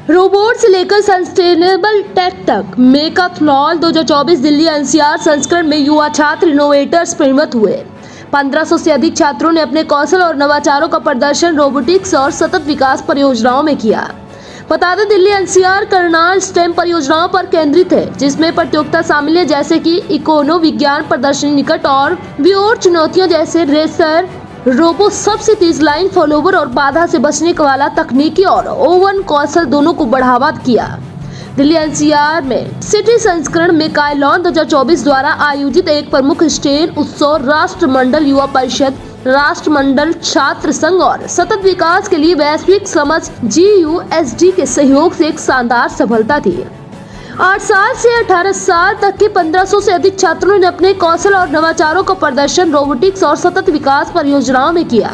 Robot से लेकर sustainable take तक मेकाथलॉन 2024 दिल्ली एनसीआर संस्करण में युवा छात्र इनोवेटर्स परिणत हुए। 1500 से अधिक छात्रों ने अपने कौशल और नवाचारों का प्रदर्शन रोबोटिक्स और सतत विकास परियोजनाओं में किया। बता दें, दिल्ली एनसीआर करनाल स्टेम परियोजनाओं पर केंद्रित है, जिसमें प्रतियोगिता शामिल है जैसे कि इकोनो विज्ञान प्रदर्शनी निकट और व्योर चुनौतियों जैसे रेसर रोबो, सबसे तेज लाइन फॉलोवर और बाधा से बचने वाला तकनीकी और ओवन कौशल दोनों को बढ़ावा किया। दिल्ली एनसीआर में सिटी संस्करण मेकाथलॉन 2024 द्वारा आयोजित एक प्रमुख स्टेम उत्सव राष्ट्रमंडल युवा परिषद, राष्ट्रमंडल छात्र संघ और सतत विकास के लिए वैश्विक समझ GUSD के सहयोग से एक शानदार सफलता थी। 8 साल से 18 साल तक के 1500 से अधिक छात्रों ने अपने कौशल और नवाचारों का प्रदर्शन रोबोटिक्स और सतत विकास परियोजनाओं में किया।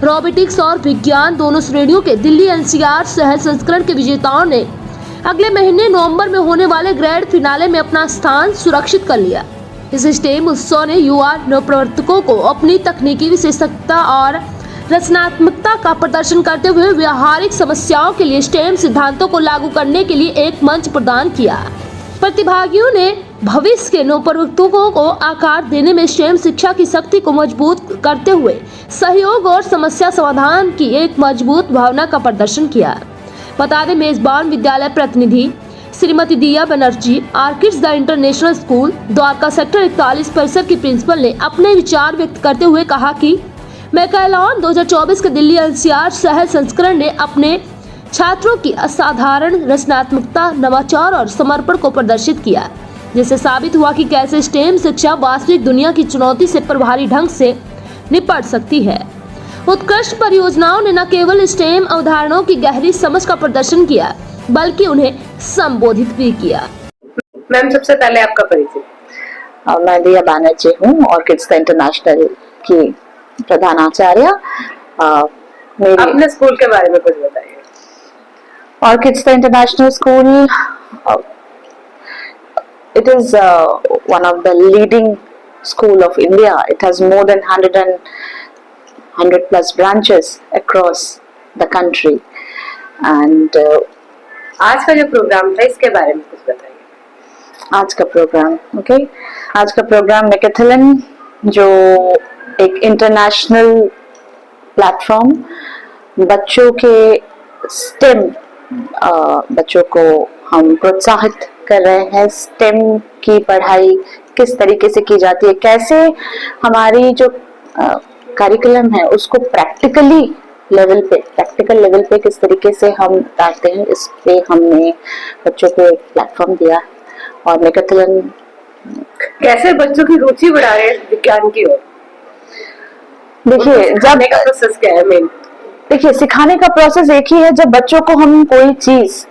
रोबोटिक्स और विज्ञान दोनों श्रेणियों के दिल्ली एनसीआर शहर संस्करण के विजेताओं ने अगले महीने नवंबर में होने वाले ग्रैंड फिनाले में अपना स्थान सुरक्षित कर लिया। इस स्टेम उत्सव ने युवा नवप्रवर्तकों को अपनी तकनीकी विशेषज्ञता और रचनात्मकता का प्रदर्शन करते हुए व्यावहारिक समस्याओं के लिए स्टेम सिद्धांतों को लागू करने के लिए एक मंच प्रदान किया। प्रतिभागियों ने भविष्य के नवप्रवर्तकों को आकार देने में स्टेम शिक्षा की शक्ति को मजबूत करते हुए सहयोग और समस्या समाधान की एक मजबूत भावना का प्रदर्शन किया। बता दें, मेजबान विद्यालय प्रतिनिधि श्रीमती दिया Banerjee, orchids the international school, Dwarka sector 41 परिसर की प्रिंसिपल ने अपने विचार व्यक्त करते हुए कहा कि मेकाथलॉन 2024 के दिल्ली एनसीआर शहर संस्करण ने अपने छात्रों की असाधारण रचनात्मकता, नवाचार और समर्पण को प्रदर्शित किया, जिससे साबित हुआ कि कैसे स्टेम शिक्षा वास्तविक दुनिया की चुनौती से प्रभावी ढंग से निपट सकती है। उत्कृष्ट परियोजनाओं ने न केवल स्टेम अवधारणाओं की गहरी समझ का प्रदर्शन किया, बल्कि उन्हें संबोधित भी किया। मैम, सबसे पहले आपका परिचय। मैं दिया बनर्जी हूँ, ऑर्किड्स द इंटरनेशनल की प्रधानाचार्य। अपने स्कूल के बारे में कुछ बताइए। Orchids the international school, it is one of the leading school of India. It has more than 100 plus branches across the country. And आज का जो प्रोग्राम था इसके बारे में कुछ बताइए। आज का प्रोग्राम, ओके, आज का प्रोग्राम मेकाथलॉन, जो एक इंटरनेशनल प्लेटफॉर्म बच्चों के स्टेम, बच्चों को हम प्रोत्साहित कर रहे हैं। स्टेम की पढ़ाई किस तरीके से की जाती है, कैसे हमारी जो करिकुलम है उसको प्रैक्टिकल लेवल पे किस तरीके से हम उतारते हैं, इस पे हमने बच्चों को एक प्लेटफॉर्म दिया। और मेकाथलॉन कैसे बच्चों की रुचि बढ़ा रहे हैं विज्ञान की ओर। देखिए, जब का प्रोसेस क्या है मेन? देखिए, सिखाने का प्रोसेस एक ही है। जब बच्चों को हम कोई चीज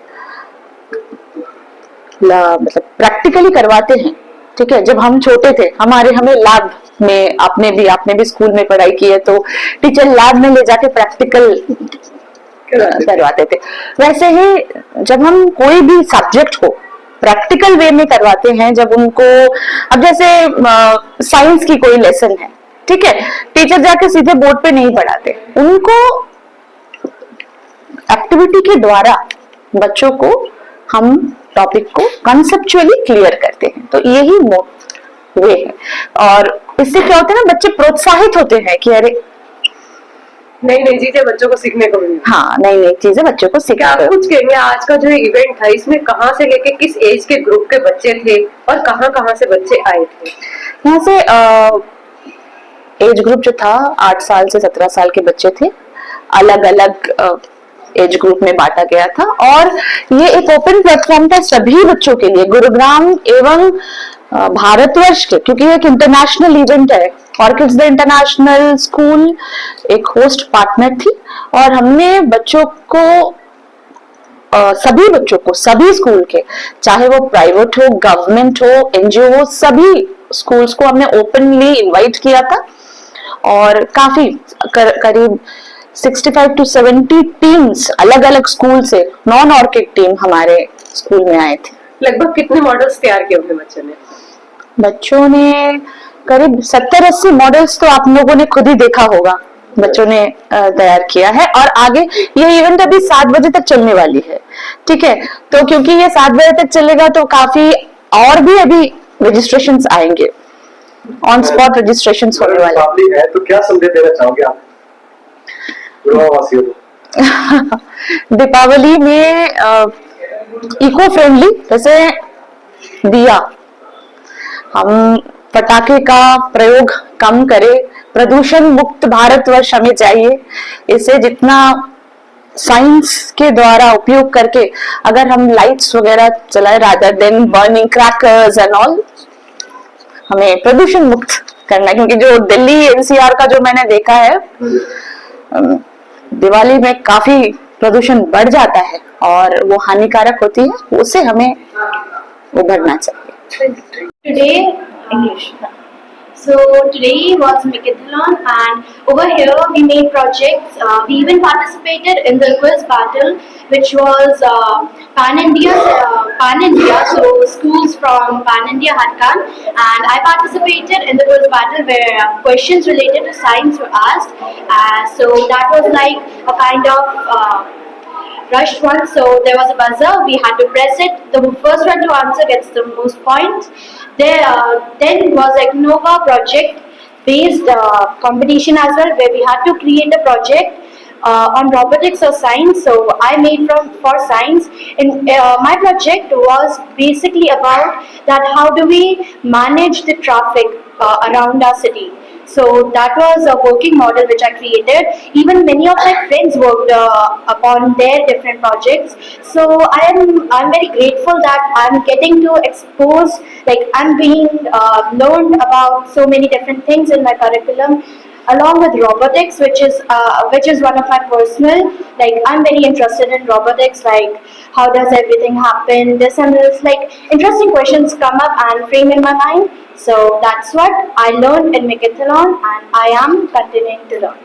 मतलब प्रैक्टिकली करवाते हैं, ठीक है। जब हम छोटे थे, हमें लैब में, आपने भी स्कूल में पढ़ाई की है, तो टीचर लैब में ले जाके प्रैक्टिकल करवाते थे। वैसे ही जब हम कोई भी सब्जेक्ट को प्रैक्टिकल वे में करवाते हैं, जब उनको, अब जैसे साइंस की कोई लेसन है, ठीक है, टीचर जाके सीधे बोर्ड पे नहीं पढ़ाते, उनको एक्टिविटी के द्वारा बच्चों को हम टॉपिक को कंसेप्चुअली क्लियर करते हैं। तो यही वे है, और इससे क्या होता है ना, बच्चे प्रोत्साहित होते हैं कि अरे नई नई चीजें बच्चों को सीखने को मिली। हाँ, नई नई चीजें बच्चों को सीखने को। आप कुछ कहेंगे, आज का जो इवेंट था इसमें कहाँ से लेके किस एज के ग्रुप के बच्चे थे और कहाँ से बच्चे आए थे? यहाँ से एज ग्रुप जो था 8 साल से 17 साल के बच्चे थे। अलग अलग एज ग्रुप में बांटा गया था, और ये एक ओपन प्लेटफॉर्म था सभी बच्चों के लिए, गुरुग्राम एवं भारतवर्ष के, क्योंकि एक इंटरनेशनल इवेंट है। ऑर्किड्स द इंटरनेशनल स्कूल एक होस्ट पार्टनर थी, और हमने बच्चों को, सभी बच्चों को, सभी स्कूल के, चाहे वो प्राइवेट हो, गवर्नमेंट हो, एनजीओ हो, सभी स्कूल्स को हमने ओपनली इनवाइट किया था। और काफी करीब 65 to 70 टीम्स अलग अलग स्कूल से, नॉन ऑर्किड टीम हमारे स्कूल में आए थे। लगभग कितने मॉडल्स तैयार किए होंगे बच्चों ने? करीब 70-80 मॉडल्स तो आप लोगों ने खुद ही देखा होगा। बच्चों ने तैयार किया है। और आगे ये इवेंट अभी 7 बजे तक चलने वाली है, ठीक है। तो क्योंकि ये 7 बजे तक चलेगा तो काफी और भी अभी रजिस्ट्रेशंस आएंगे, ऑन स्पॉट रजिस्ट्रेशंस होने वाले है। तो क्या संदेश देना चाहोगे आप वासियों को? दीपावली में इको फ्रेंडली, जैसे दिया, हम पटाखे का प्रयोग कम करें, प्रदूषण मुक्त भारतवर्ष हमें चाहिए। इसे जितना साइंस के द्वारा उपयोग करके अगर हम लाइट्स वगैरह चलाए rather than burning crackers and all, हमें प्रदूषण मुक्त करना है। क्योंकि जो दिल्ली एनसीआर का जो मैंने देखा है, दिवाली में काफी प्रदूषण बढ़ जाता है और वो हानिकारक होती है, उससे हमें उभरना चाहिए। Today, English. So today was Mechathon, and over here we made projects. We even participated in the quiz battle, which was Pan India. So schools from Pan India had come, and I participated in the quiz battle where questions related to science were asked. So that was like a kind of rushed one. So there was a buzzer, we had to press it. The first one to answer gets the most points. Then was a Nova project based competition as well, where we had to create a project on robotics or science. So I made for science, and my project was basically about that how do we manage the traffic around our city. So that was a working model which I created. Even many of my friends worked upon their different projects. So I'm very grateful that I'm getting to expose, like I'm being learned about so many different things in my curriculum, along with robotics, which is one of my personal, like I'm very interested in robotics, like how does everything happen, this and this, like interesting questions come up and frame in my mind. So that's what I learned in Mechathon, and I am continuing to learn.